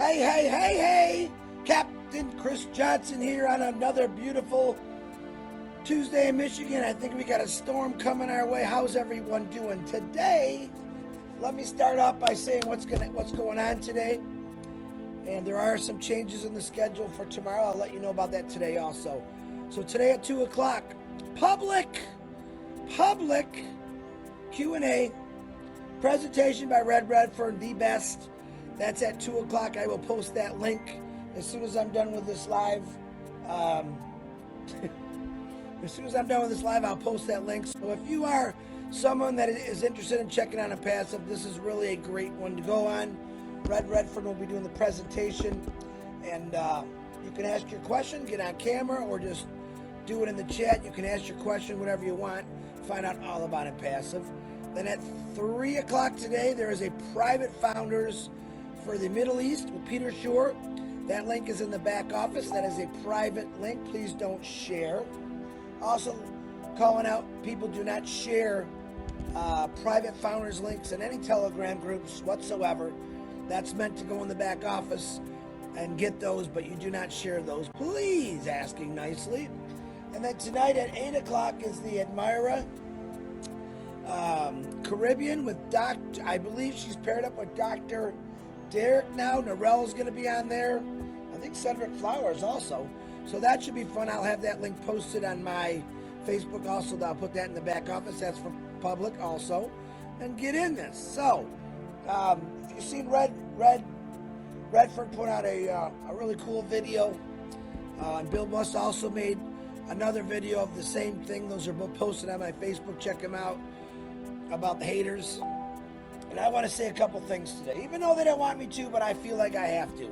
Hey, Captain Chris Johnson here on another beautiful Tuesday in Michigan. I think we got a storm coming our way. How's everyone doing today? Let me start off by saying what's going on today. And there are some changes in the schedule for tomorrow. I'll let you know about that today also. So today at 2 o'clock, public Q&A, presentation by Red Redford, the best. That's at 2 o'clock. I will post that link as soon as I'm done with this live. I'll post that link. So if you are someone that is interested in checking out Onpassive, this is really a great one to go on. Red Redford will be doing the presentation, and you can ask your question, get on camera, or just do it in the chat. You can ask your question, whatever you want. Find out all about Onpassive. Then at 3 o'clock today, there is a private founders for the Middle East with Peter Shore. That link is in the back office. That is a private link. Please don't share. Also, calling out, people do not share private founders links in any Telegram groups whatsoever. That's meant to go in the back office and get those, but you do not share those. Please, asking nicely. And then tonight at 8 o'clock is the Admira Caribbean with I believe she's paired up with Dr. Derek now. Narelle's going to be on there. I think Cedric Flowers also. So that should be fun. I'll have that link posted on my Facebook also. I'll put that in the back office. That's for public also. And get in this. So, if you've seen Redford put out a really cool video. And Bill Buss also made another video of the same thing. Those are both posted on my Facebook. Check them out about the haters. And I want to say a couple things today, even though they don't want me to, but I feel like I have to.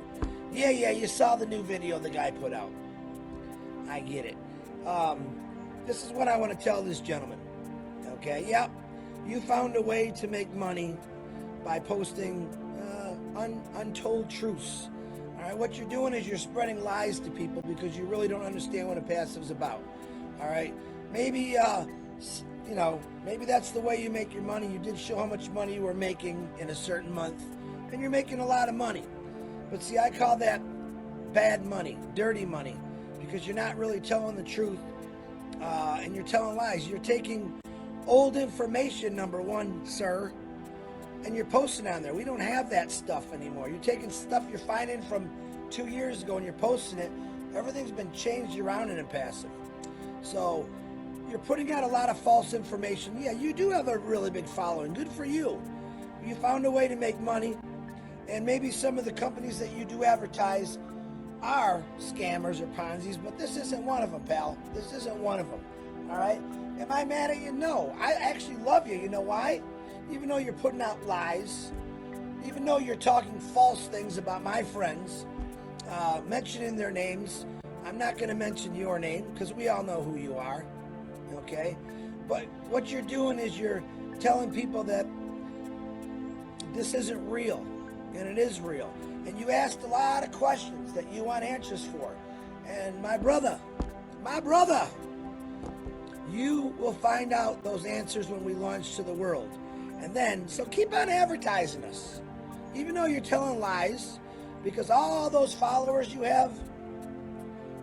Yeah, you saw the new video the guy put out. I get it. This is what I want to tell this gentleman. Okay, yep, you found a way to make money by posting untold truths. All right, what you're doing is you're spreading lies to people because you really don't understand what Onpassive's about. All right, maybe maybe that's the way you make your money. You did show how much money you were making in a certain month, and you're making a lot of money. But see, I call that bad money, dirty money, because you're not really telling the truth, and you're telling lies. You're taking old information, number one, sir, and you're posting on there. We don't have that stuff anymore. You're taking stuff you're finding from 2 years ago and you're posting it. Everything's been changed around in Onpassive. So you're putting out a lot of false information. Yeah, you do have a really big following. Good for you. You found a way to make money, and maybe some of the companies that you do advertise are scammers or Ponzi's, but this isn't one of them, pal. This isn't one of them. All right? Am I mad at you? No. I actually love you. You know why? Even though you're putting out lies, even though you're talking false things about my friends, mentioning their names, I'm not going to mention your name because we all know who you are, okay? But what you're doing is you're telling people that this isn't real, and it is real. And you asked a lot of questions that you want answers for. And my brother, you will find out those answers when we launch to the world. And then, so keep on advertising us, even though you're telling lies, because all those followers you have,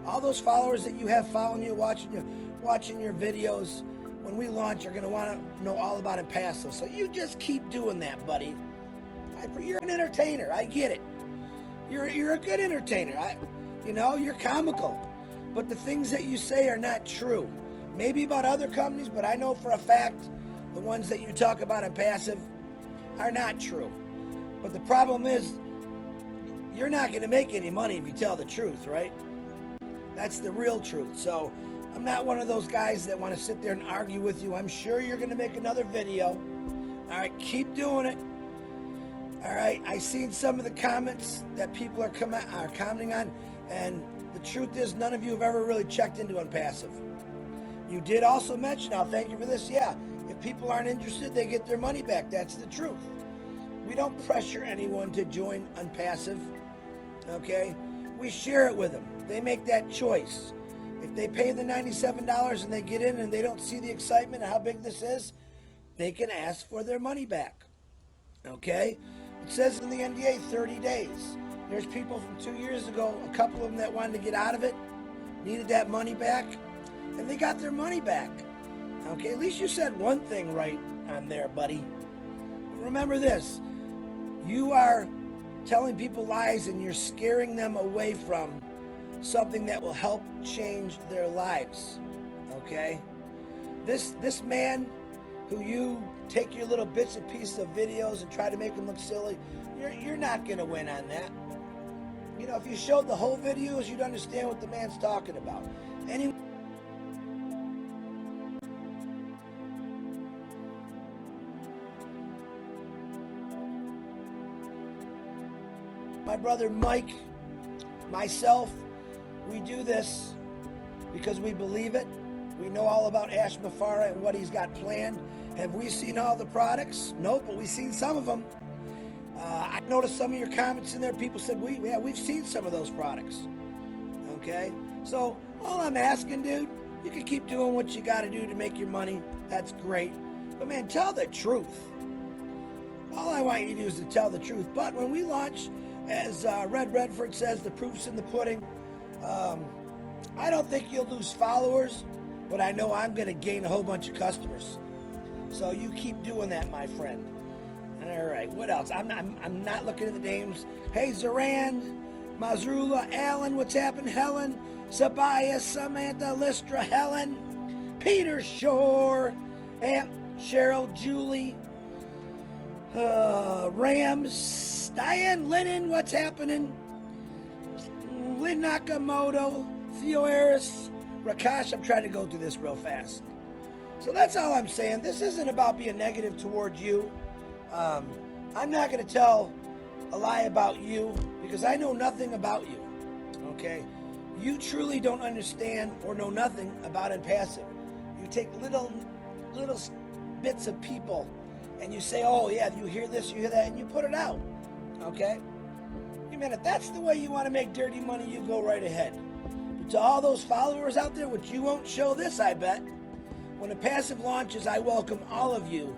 all those followers that you have following you, watching your videos, when we launch, are going to want to know all about Onpassive. So you just keep doing that, buddy. You're an entertainer. I get it. You're a good entertainer. You're comical. But the things that you say are not true. Maybe about other companies, but I know for a fact the ones that you talk about Onpassive are not true. But the problem is, you're not going to make any money if you tell the truth, right? That's the real truth. So I'm not one of those guys that want to sit there and argue with you. I'm sure you're going to make another video. All right, keep doing it. All right, I seen some of the comments that people are commenting on, and the truth is none of you have ever really checked into Onpassive. You did also mention, I'll thank you for this, yeah, if people aren't interested, they get their money back. That's the truth. We don't pressure anyone to join Onpassive, okay? We share it with them. They make that choice. If they pay the $97 and they get in and they don't see the excitement of how big this is, they can ask for their money back, okay? It says in the NDA 30 days. There's people from 2 years ago, a couple of them that wanted to get out of it, needed that money back, and they got their money back. Okay, at least you said one thing right on there, buddy. Remember this, you are telling people lies and you're scaring them away from something that will help change their lives. Okay? This man who you take your little bits and pieces of videos and try to make them look silly, you're not going to win on that. You know, if you showed the whole videos, you'd understand what the man's talking about. My brother Mike, myself, we do this because we believe it. We know all about Ash Mafara and what he's got planned. Have we seen all the products? Nope, but we've seen some of them. I noticed some of your comments in there. People said, we've seen some of those products. Okay? So all I'm asking, dude, you can keep doing what you got to do to make your money. That's great. But man, tell the truth. All I want you to do is to tell the truth. But when we launch, as Red Redford says, the proof's in the pudding. I don't think you'll lose followers, but I know I'm going to gain a whole bunch of customers. So you keep doing that, my friend. All right, what else? I'm not looking at the names. Hey, Zoran, Mazrula, Alan, what's happened? Helen, Sabaya, Samantha, Lystra, Helen, Peter Shore, Aunt Cheryl, Julie, Rams, Diane Lennon, what's happening? Lynn Nakamoto, Theo Harris, Rakash. I'm trying to go through this real fast. So that's all I'm saying. This isn't about being negative towards you. I'm not going to tell a lie about you because I know nothing about you. Okay? You truly don't understand or know nothing about Onpassive. You take little bits of people and you say, oh yeah, you hear this, you hear that, and you put it out. Okay? Hey man, if that's the way you want to make dirty money, you go right ahead. But to all those followers out there, which you won't show this, I bet, when Onpassive launches, I welcome all of you,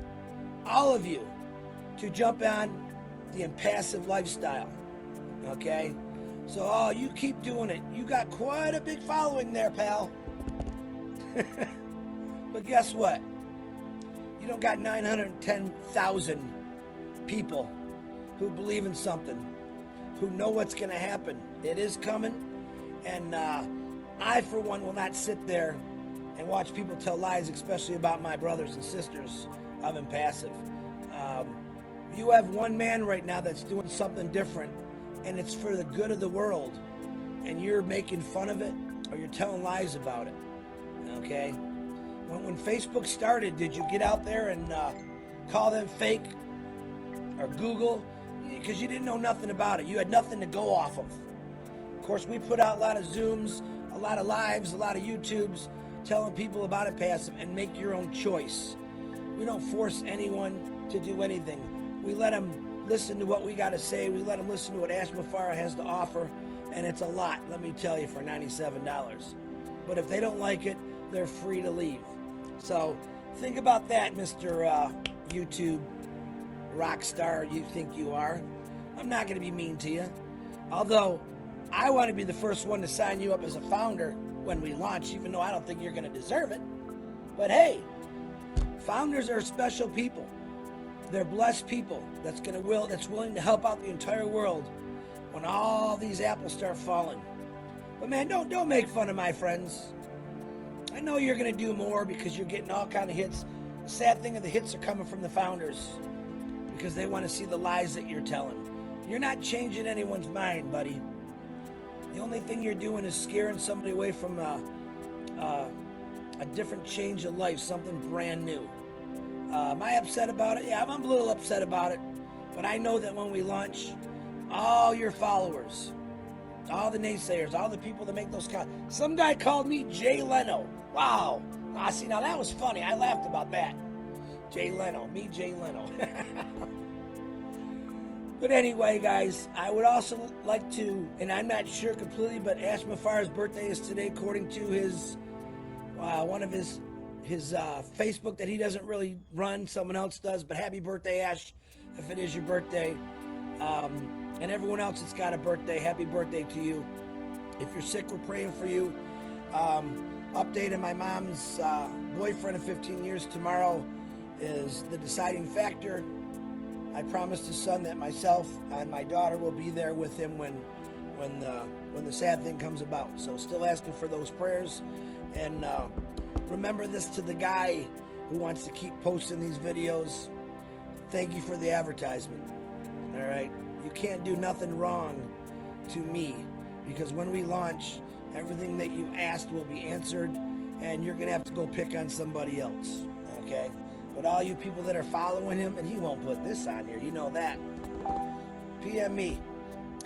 to jump on the Onpassive lifestyle. Okay? So, you keep doing it. You got quite a big following there, pal. But guess what? You don't got 910,000 people who believe in something, who know what's going to happen. It is coming. And I, for one, will not sit there and watch people tell lies, especially about my brothers and sisters of Onpassive. You have one man right now that's doing something different, and it's for the good of the world, and you're making fun of it, or you're telling lies about it. Okay? When Facebook started, did you get out there and call them fake or Google? Because you didn't know nothing about it. You had nothing to go off of. Of course, we put out a lot of Zooms, a lot of lives, a lot of YouTubes, telling people about Onpassive and make your own choice. We don't force anyone to do anything. We let them listen to what we got to say. We let them listen to what Ash Mafara has to offer, and it's a lot, let me tell you, for $97. But if they don't like it, they're free to leave. So think about that, Mr. YouTube rock star you think you are. I'm not going to be mean to you. Although, I want to be the first one to sign you up as a founder when we launch, even though I don't think you're going to deserve it. But hey, founders are special people. They're blessed people that's willing to help out the entire world when all these apples start falling. But man, don't make fun of my friends. I know you're going to do more because you're getting all kind of hits. The sad thing is the hits are coming from the founders because they want to see the lies that you're telling. You're not changing anyone's mind, buddy. The only thing you're doing is scaring somebody away from a different change of life, something brand new. Am I upset about it? Yeah, I'm a little upset about it. But I know that when we launch, all your followers, all the naysayers, all the people that make those comments. Some guy called me Jay Leno. Wow. See, now that was funny. I laughed about that. Jay Leno. Me, Jay Leno. But anyway, guys, I would also like to, and I'm not sure completely, but Ash Mafara's birthday is today, according to his, one of his Facebook that he doesn't really run. Someone else does. But happy birthday, Ash, if it is your birthday. And everyone else that's got a birthday, happy birthday to you. If you're sick, we're praying for you. Update on my mom's boyfriend of 15 years tomorrow is the deciding factor. I promised his son that myself and my daughter will be there with him when the sad thing comes about. So still asking for those prayers. And remember this to the guy who wants to keep posting these videos. Thank you for the advertisement. All right? You can't do nothing wrong to me, because when we launch, everything that you asked will be answered, and you're going to have to go pick on somebody else. Okay? But all you people that are following him, and he won't put this on here, you know that. PM me.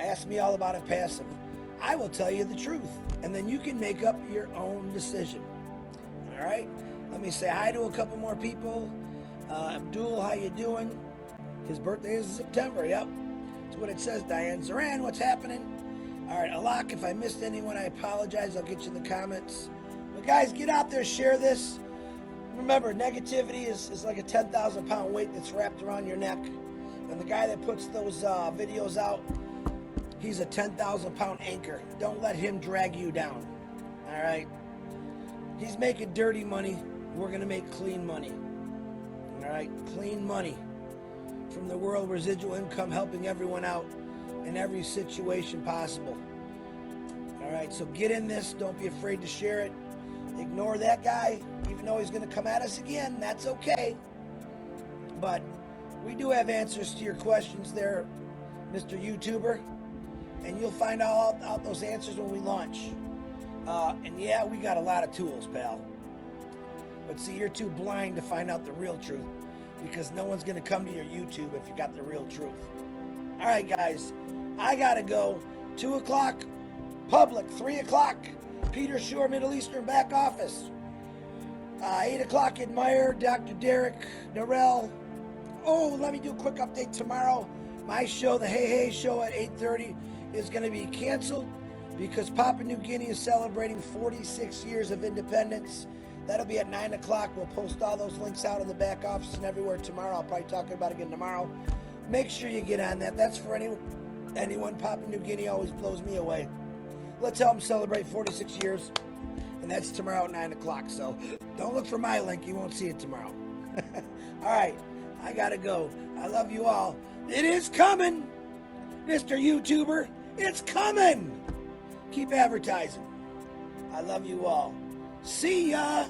Ask me all about Onpassive. I will tell you the truth, and then you can make up your own decision. All right? Let me say hi to a couple more people. Abdul, how you doing? His birthday is in September. Yep. That's what it says. Diane Zoran, what's happening? All right, Alak, if I missed anyone, I apologize. I'll get you in the comments. But guys, get out there, share this. Remember, negativity is like a 10,000 pound weight that's wrapped around your neck. And the guy that puts those videos out, he's a 10,000 pound anchor. Don't let him drag you down. All right? He's making dirty money. We're going to make clean money. All right? Clean money from the world residual income, helping everyone out in every situation possible. All right? So get in this. Don't be afraid to share it. Ignore that guy, even though he's going to come at us again. That's okay. But we do have answers to your questions there, Mr. YouTuber. And you'll find out those answers when we launch. And yeah, we got a lot of tools, pal. But see, you're too blind to find out the real truth, because no one's going to come to your YouTube if you got the real truth. All right, guys. I got to go. 2 o'clock, public. 3 o'clock, Peter Shore, Middle Eastern back office. 8 o'clock, Admire, Dr. Derek, Norell. Oh, let me do a quick update tomorrow. My show, the Hey Hey Show at 8:30, is going to be canceled because Papua New Guinea is celebrating 46 years of independence. That'll be at 9 o'clock. We'll post all those links out in the back office and everywhere tomorrow. I'll probably talk about it again tomorrow. Make sure you get on that. That's for anyone. Papua New Guinea always blows me away. Let's help them celebrate 46 years. And that's tomorrow at 9 o'clock. So don't look for my link. You won't see it tomorrow. All right. I got to go. I love you all. It is coming, Mr. YouTuber. It's coming. Keep advertising. I love you all. See ya.